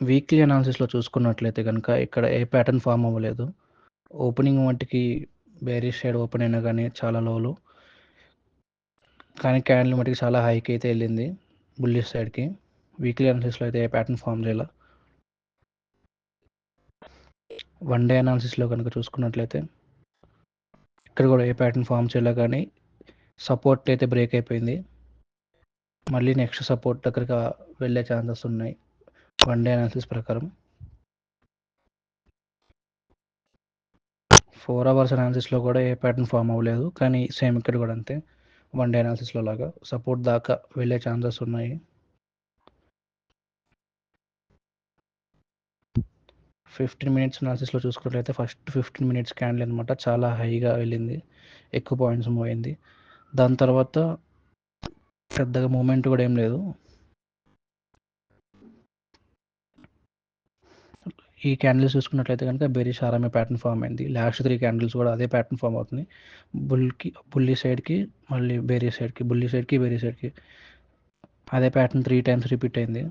Weekly అనాలిసిస్‌లో చూసుకున్నట్లయితే గనుక ఇక్కడ ఏ ప్యాటర్న్ ఫార్మ్ అవ్వలేదు. ఓపెనింగ్ మట్టికి బేరిష్ సైడ్ ఓపెన్ అయినా గానీ చాలా లోలు. కానీ క్యాండిల్ మట్టికి చాలా హైకి అయితే వెళ్ళింది బుల్లిష్ సైడ్‌కి. వీక్లీ అనాలిసిస్‌లో అయితే ఏ ప్యాటర్న్ ఫార్మ్ చేయలే. వన్ డే అనాలిసిస్‌లో కనుక చూసుకున్నట్లయితే ఇక్కడ కూడా ఏ ప్యాటర్న్ ఫార్మ్ చేయలే కానీ సపోర్ట్ అయితే బ్రేక్ అయిపోయింది. మళ్ళీ నెక్స్ట్ సపోర్ట్ దగ్గరగా వెళ్ళే ఛాన్సెస్ ఉన్నాయి వన్ డే అనాలిసిస్ ప్రకారం. 4 అవర్స్ అనాలిసిస్‌లో కూడా ఏ ప్యాటర్న్ ఫార్మ్ అవ్వలేదు. కానీ సేమ్ ఇక్కడ కూడా అంతే. వన్ డే అనాలిసిస్‌లో లాగా సపోర్ట్ దాకా వెళ్ళే ఛాన్సెస్ ఉన్నాయి. 15 మినిట్స్ అనాలిసిస్‌లో చూసుకున్నట్లయితే ఫస్ట్ 15 మినిట్స్ క్యాండిల్ అనమాట చాలా హైగా వెళ్ళింది. ఎక్కువ పాయింట్స్ మూవ్ అయింది. దాని తర్వాత పెద్దగా మూవ్‌మెంట్ కూడా ఏం లేదు. ఈ క్యాండిల్స్ చూసుకున్నట్లయితే కనుక బేరిష్ ఆర్ఎంఏ ప్యాటర్న్ ఫామ్ అయింది. లాస్ట్ 3 క్యాండిల్స్ కూడా అదే ప్యాటర్న్ ఫామ్ అవుతుంది. బుల్లి సైడ్‌కి మళ్ళీ బేరిష్ సైడ్‌కి, బుల్లి సైడ్‌కి, బేరిష్ సైడ్‌కి అదే ప్యాటర్న్ 3 టైమ్స్ రిపీట్ అయింది.